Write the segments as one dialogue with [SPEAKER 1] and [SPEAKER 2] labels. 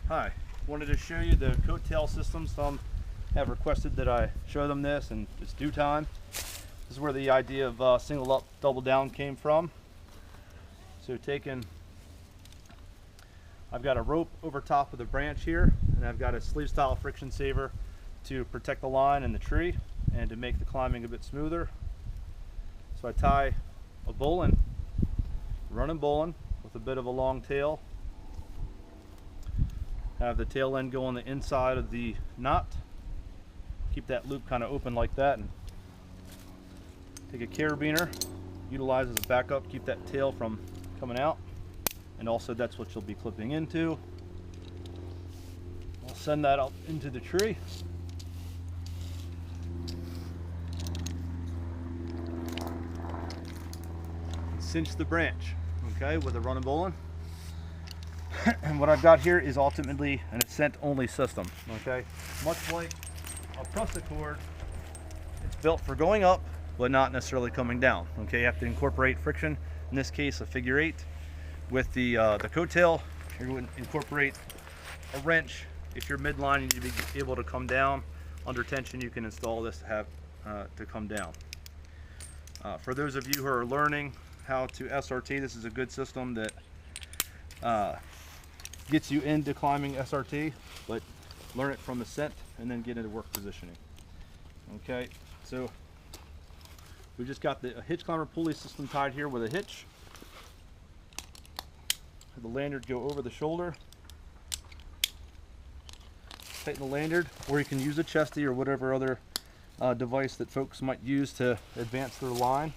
[SPEAKER 1] Hi, wanted to show you the coattail system. Some have requested that I show them this, and it's due time. This is where the idea of single up, double down came from. So I've got a rope over top of the branch here, and I've got a sleeve style friction saver to protect the line and the tree and to make the climbing a bit smoother. So I tie a bowline, running bowline with a bit of a long tail. Have the tail end go on the inside of the knot. Keep that loop kind of open like that, and take a carabiner, utilize as a backup, keep that tail from coming out, and also that's what you'll be clipping into. I'll send that up into the tree. Cinch the branch, okay, with a running bowline. And what I've got here is ultimately an ascent only system, okay? Much like a prusik cord, it's built for going up, but not necessarily coming down, okay? You have to incorporate friction, in this case a figure 8. With the coattail, you're going to incorporate a wrench. If you're midline, you need to be able to come down. Under tension, you can install this to have to come down. For those of you who are learning how to SRT, this is a good system that gets you into climbing SRT, but learn it from ascent and then get into work positioning. Okay, so we just got the hitch climber pulley system tied here with a hitch. Have the lanyard go over the shoulder. Tighten the lanyard, or you can use a chesty or whatever other device that folks might use to advance their line.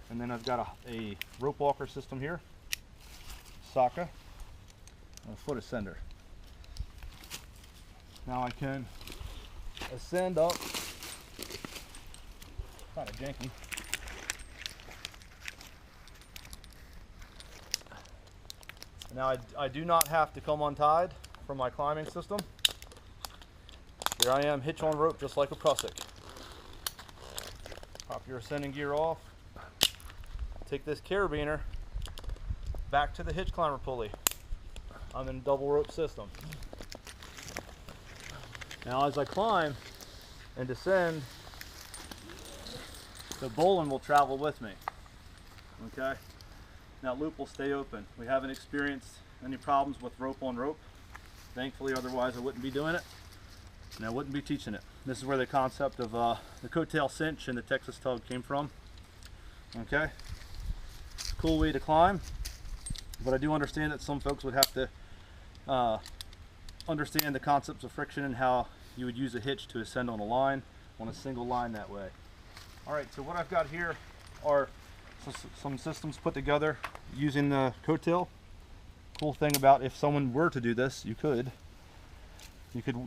[SPEAKER 1] And then I've got a rope walker system here, socket, and a foot ascender. Now I can ascend up, kind of janky. Now I do not have to come untied from my climbing system. Here I am, hitch on rope just like a prusik. Pop your ascending gear off. Take this carabiner back to the hitch climber pulley. I'm in a double rope system. Now as I climb and descend, the bowline will travel with me. Okay? Now loop will stay open. We haven't experienced any problems with rope on rope. Thankfully, otherwise I wouldn't be doing it and I wouldn't be teaching it. This is where the concept of the coattail cinch and the Texas tug came from. Okay? Cool way to climb, but I do understand that some folks would have to understand the concepts of friction and how you would use a hitch to ascend on a line, on a single line that way. Alright, so what I've got here are some systems put together using the coattail. Cool thing about if someone were to do this, you could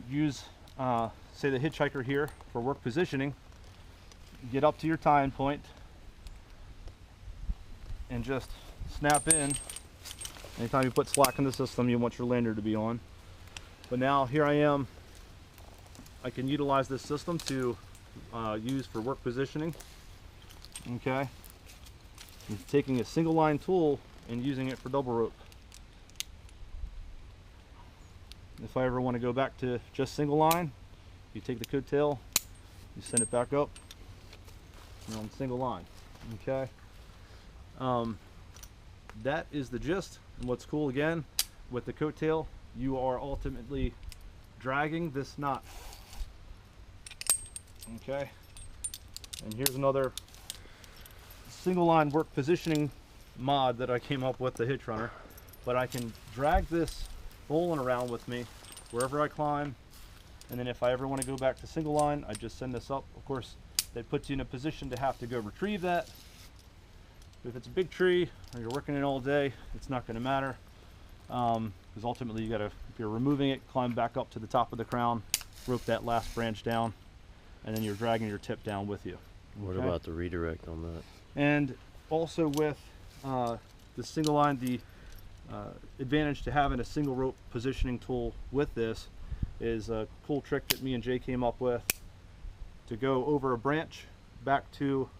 [SPEAKER 1] use say the hitchhiker here for work positioning, get up to your tying point and just snap in. Anytime you put slack in the system, you want your lanyard to be on. But now here I am, I can utilize this system to use for work positioning. Okay, I'm taking a single line tool and using it for double rope. If I ever want to go back to just single line, you take the coattail, you send it back up, you're on single line. Okay. That is the gist. And what's cool again with the coattail, you are ultimately dragging this knot. Okay. And here's another single line work positioning mod that I came up with, the hitch runner. But I can drag this bowline around with me wherever I climb, and then if I ever want to go back to single line, I just send this up. Of course, that puts you in a position to have to go retrieve that. If it's a big tree or you're working it all day, it's not going to matter, because ultimately you got to, if you're removing it, climb back up to the top of the crown, rope that last branch down, and then you're dragging your tip down with you.
[SPEAKER 2] What about the redirect on that?
[SPEAKER 1] And also with the single line, the advantage to having a single rope positioning tool with this is a cool trick that me and Jay came up with to go over a branch back to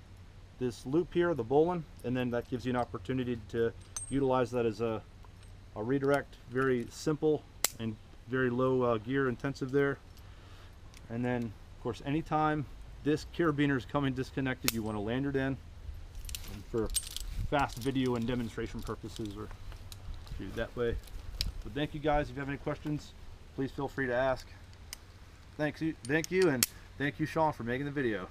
[SPEAKER 1] this loop here, the bowline, and then that gives you an opportunity to utilize that as a redirect. Very simple and very low gear intensive there. And then of course anytime this carabiner is coming disconnected, you want to land it in, and for fast video and demonstration purposes, or do it that way. But thank you guys. If you have any questions, please feel free to ask. Thank you, and thank you, Sean, for making the video.